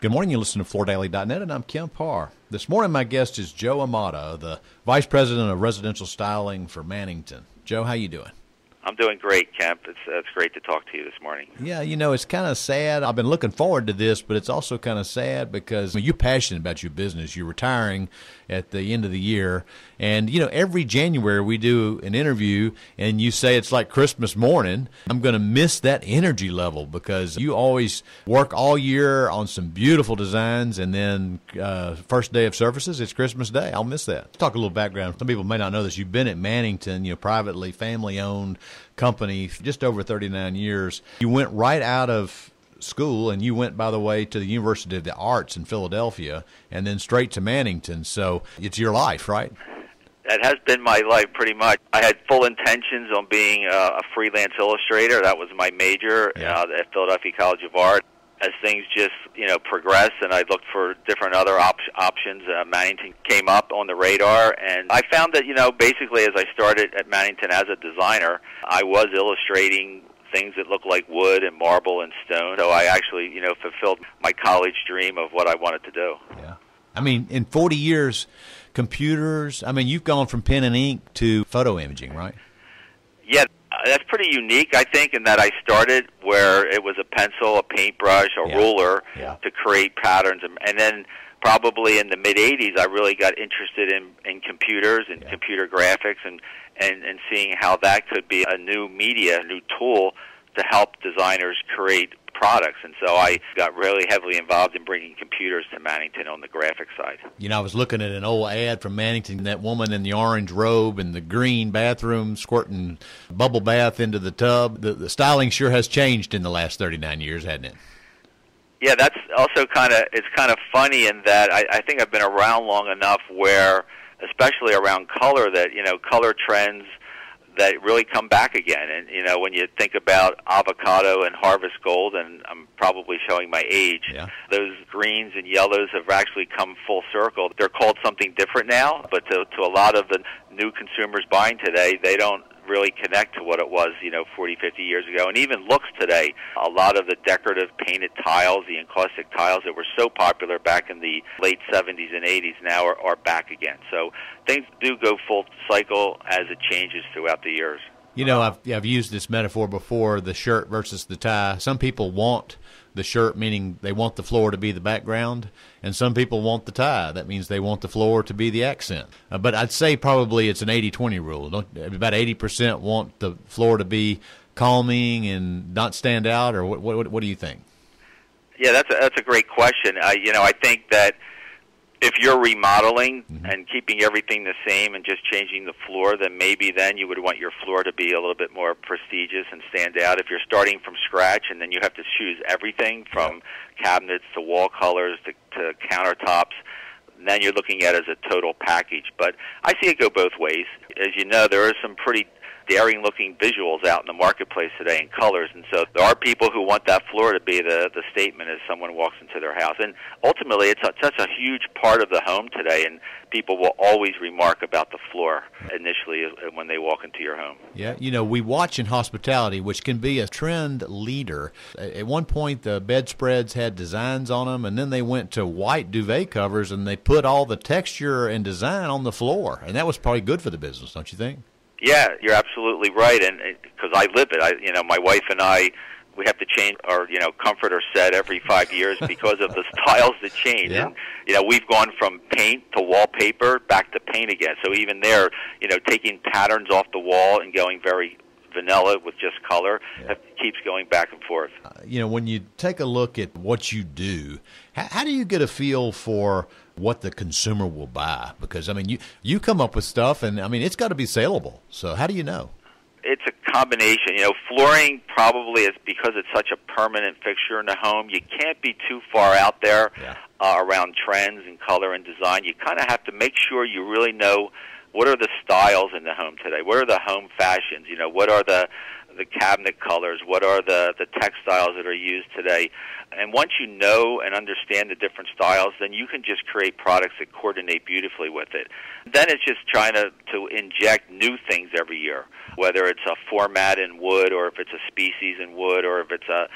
Good morning. You listen to FloorDaily.net, and I'm Kemp Harr. This morning, my guest is Joe Amato, the Vice President of Residential Styling for Mannington. Joe, how you doing? I'm doing great, Kemp. It's great to talk to you this morning. Yeah, you know, it's kind of sad. I've been looking forward to this, but it's also kind of sad because you're passionate about your business. You're retiring at the end of the year. And, you know, every January we do an interview, and you say it's like Christmas morning. I'm going to miss that energy level because you always work all year on some beautiful designs, and then first day of services, it's Christmas Day. I'll miss that. Let's talk a little background. Some people may not know this. You've been at Mannington, you know, privately, family-owned company for just over 39 years. You went right out of school, and you went, by the way, to the University of the Arts in Philadelphia, and then straight to Mannington. So it's your life, right? That has been my life pretty much. I had full intentions on being a freelance illustrator. That was my major at Philadelphia College of Art. As things just, you know, progressed and I looked for different other options, Mannington came up on the radar, and I found that, you know, basically as I started at Mannington as a designer, I was illustrating things that look like wood and marble and stone. So I actually, you know, fulfilled my college dream of what I wanted to do. Yeah. I mean, in 40 years, computers, I mean, you've gone from pen and ink to photo imaging, right? Yeah. That's pretty unique, I think, in that I started where it was a pencil, a paintbrush, a ruler to create patterns. And then probably in the mid-'80s, I really got interested in computers and computer graphics and seeing how that could be a new media, a new tool to help designers create products. And so I got really heavily involved in bringing computers to Mannington on the graphic side. You know, I was looking at an old ad from Mannington, that woman in the orange robe and the green bathroom squirting bubble bath into the tub. The styling sure has changed in the last 39 years, hasn't it? Yeah, that's also it's kind of funny in that I think I've been around long enough where, especially around color, that, you know, color trends that really come back again. And, you know, when you think about avocado and harvest gold, and I'm probably showing my age, those greens and yellows have actually come full circle. They're called something different now, but to a lot of the new consumers buying today, they don't really connect to what it was, you know, 40, 50 years ago. And even looks today, a lot of the decorative painted tiles, the encaustic tiles that were so popular back in the late 70s and 80s now are back again. So things do go full cycle as it changes throughout the years. You know, I've used this metaphor before, the shirt versus the tie. Some people want the shirt, meaning they want the floor to be the background, and some people want the tie. That means they want the floor to be the accent. But I'd say probably it's an 80-20 rule. About 80% want the floor to be calming and not stand out, or what do you think? Yeah, that's a great question. You know, I think that if you're remodeling and keeping everything the same and just changing the floor, then maybe then you would want your floor to be a little bit more prestigious and stand out. If you're starting from scratch and then you have to choose everything from cabinets to wall colors to countertops, then you're looking at it as a total package. But I see it go both ways. As you know, there are some pretty daring-looking visuals out in the marketplace today in colors, and so there are people who want that floor to be the statement as someone walks into their house. And ultimately, it's such a huge part of the home today, and people will always remark about the floor initially when they walk into your home. Yeah, you know, we watch in hospitality, which can be a trend leader. At one point, the bedspreads had designs on them, and then they went to white duvet covers, and they put all the texture and design on the floor, and that was probably good for the business, don't you think? Yeah, you're absolutely right, and because I live it, you know, my wife and I, we have to change our, you know, comforter set every 5 years because of the styles that change. And, you know, we've gone from paint to wallpaper back to paint again. So even there, you know, taking patterns off the wall and going very vanilla with just color keeps going back and forth. You know, when you take a look at what you do, how do you get a feel for what the consumer will buy? Because, I mean, you come up with stuff, and, I mean, it's got to be saleable. So how do you know? It's a combination. You know, flooring probably is, because it's such a permanent fixture in the home, you can't be too far out there around trends and color and design. You kind of have to make sure you really know what are the styles in the home today? What are the home fashions? You know, what are the the cabinet colors, what are the textiles that are used today. And once you know and understand the different styles, then you can just create products that coordinate beautifully with it. Then it's just trying to inject new things every year, whether it's a format in wood or if it's a species in wood or if it's a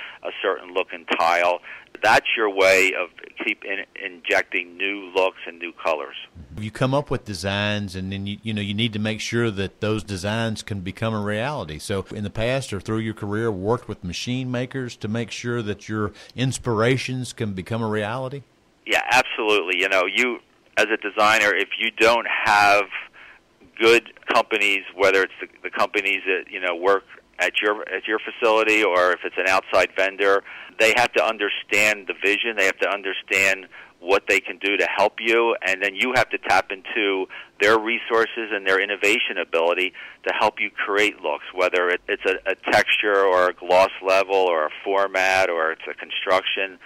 certain look in tile. That's your way of keep injecting new looks and new colors. You come up with designs, and then you need to make sure that those designs can become a reality. So in the past or through your career, worked with machine makers to make sure that your inspirations can become a reality? Yeah, absolutely. You as a designer, if you don't have good companies, whether it's the companies that work at your facility or if it's an outside vendor, they have to understand the vision. They have to understand what they can do to help you, and then you have to tap into their resources and their innovation ability to help you create looks, whether it's a texture or a gloss level or a format or it's a construction.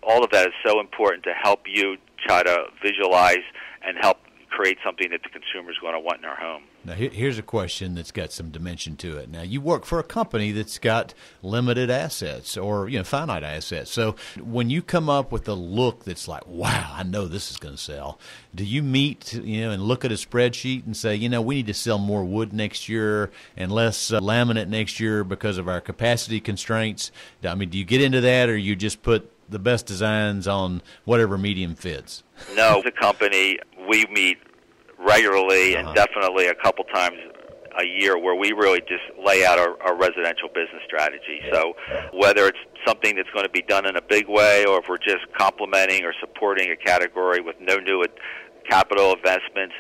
All of that is so important to help you try to visualize and help create something that the consumer is going to want in our home. Now, here's a question that's got some dimension to it. Now, you work for a company that's got limited assets or, finite assets. So when you come up with a look that's like, wow, I know this is going to sell, do you meet, and look at a spreadsheet and say, we need to sell more wood next year and less laminate next year because of our capacity constraints? I mean, do you get into that, or you just put the best designs on whatever medium fits? No, the company, we meet regularly and definitely a couple times a year where we really just lay out our residential business strategy. So whether it's something that's going to be done in a big way or if we're just complementing or supporting a category with no new capital investments,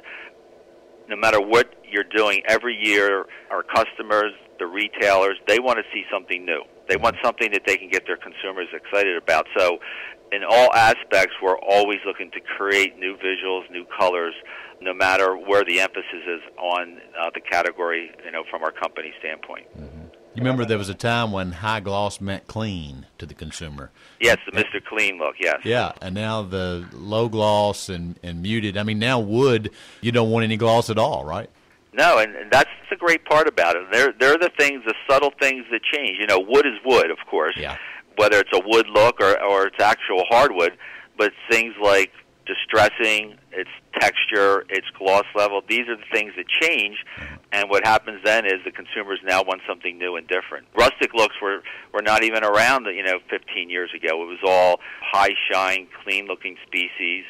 no matter what you're doing, every year our customers, the retailers, they want to see something new. They want something that they can get their consumers excited about. So in all aspects, we're always looking to create new visuals, new colors, no matter where the emphasis is on the category, from our company standpoint. Mm-hmm. You remember there was a time when high gloss meant clean to the consumer. Yes, the Mr. Clean look, yes. Yeah, and now the low gloss and muted. I mean, now wood, you don't want any gloss at all, right? No, and that's the great part about it. They're the things, the subtle things that change. Wood is wood, of course, yeah. Whether it's a wood look or it's actual hardwood, but things like distressing, its texture, its gloss level, these are the things that change, and what happens then is the consumers now want something new and different. Rustic looks were not even around 15 years ago. It was all high shine, clean looking species.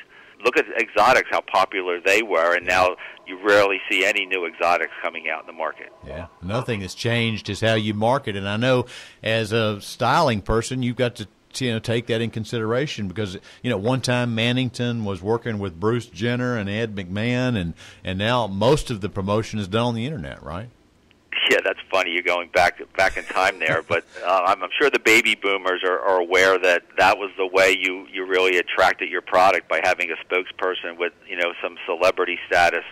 Look at exotics, how popular they were, and now you rarely see any new exotics coming out in the market. Yeah, another thing that's changed is how you market, and I know as a styling person, you've got to take that in consideration because, one time Mannington was working with Bruce Jenner and Ed McMahon, and now most of the promotion is done on the internet, right? Yeah, that's funny. You're going back in time there, but I'm sure the baby boomers are aware that was the way you really attracted your product by having a spokesperson with some celebrity status.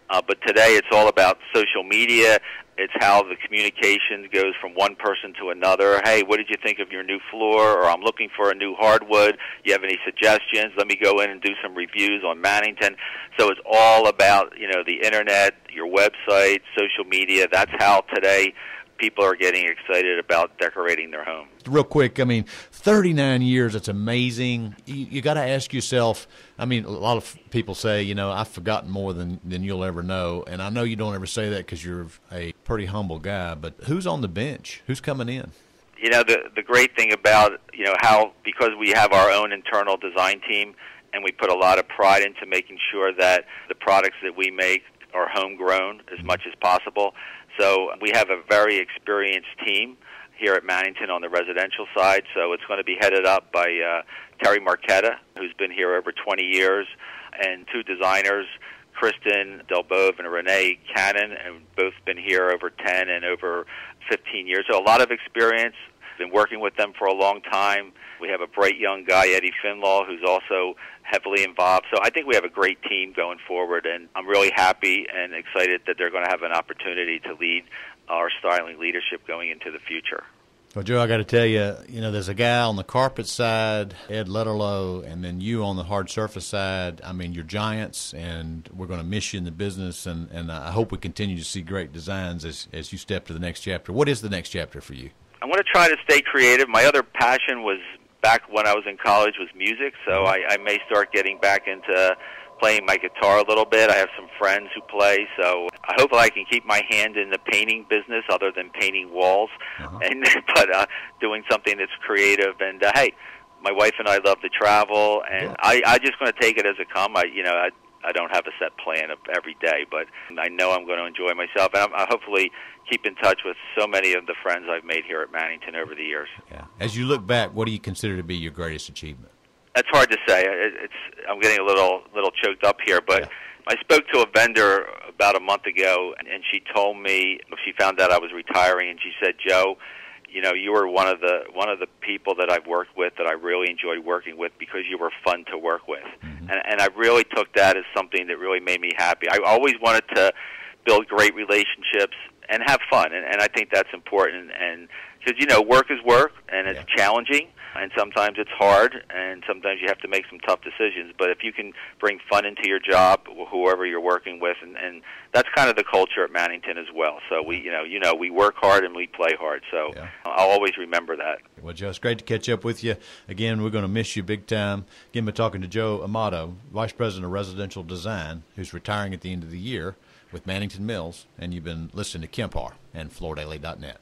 But today it's all about social media. It's how the communication goes from one person to another. Hey, what did you think of your new floor? Or I'm looking for a new hardwood. You have any suggestions? Let me go in and do some reviews on Mannington. So it's all about, the internet, your website, social media. That's how today people are getting excited about decorating their home. Real quick, 39 years, that's amazing. You got to ask yourself, a lot of people say, I've forgotten more than you'll ever know, and I know you don't ever say that because you're a pretty humble guy, but who's on the bench? Who's coming in? The great thing about, how, because we have our own internal design team, and we put a lot of pride into making sure that the products that we make are homegrown as much as possible. So we have a very experienced team here at Mannington on the residential side. So it's going to be headed up by Terry Marquetta, who's been here over 20 years, and two designers, Kristen Delbove and Renee Cannon, and both been here over 10 and over 15 years. So a lot of experience. Been working with them for a long time. We have a bright young guy, Eddie Finlaw, who's also heavily involved. So I think we have a great team going forward, and I'm really happy and excited that they're going to have an opportunity to lead our styling leadership going into the future. Well, Joe, I got to tell you, there's a guy on the carpet side, Ed Letterlow, and then you on the hard surface side. I mean, you're giants, and we're going to miss you in the business, and I hope we continue to see great designs as you step to the next chapter. What is the next chapter for you? I'm going to try to stay creative. My other passion was back when I was in college was music, so I may start getting back into playing my guitar a little bit. I have some friends who play, so I hope I can keep my hand in the painting business other than painting walls, but doing something that's creative. And hey, my wife and I love to travel, and I just going to take it as it comes. I don't have a set plan of every day, but I know I'm going to enjoy myself, and I hopefully keep in touch with so many of the friends I've made here at Mannington over the years. Yeah. As you look back, what do you consider to be your greatest achievement? That's hard to say. I'm getting a little choked up here, but I spoke to a vendor about a month ago, and she told me she found out I was retiring, and she said, "Joe, you were one of the people that I've worked with that I really enjoyed working with because you were fun to work with." And I really took that as something that really made me happy. I always wanted to build great relationships and have fun, and I think that's important. And because work is work, and it's challenging, and sometimes it's hard, and sometimes you have to make some tough decisions. But if you can bring fun into your job, whoever you're working with, and that's kind of the culture at Mannington as well. So we work hard and we play hard. So I'll always remember that. Well, Joe, it's great to catch up with you. Again, we're going to miss you big time. Again, we're talking to Joe Amato, Vice President of Residential Design, who's retiring at the end of the year with Mannington Mills, and you've been listening to Kemp Harr and FloorDaily.net.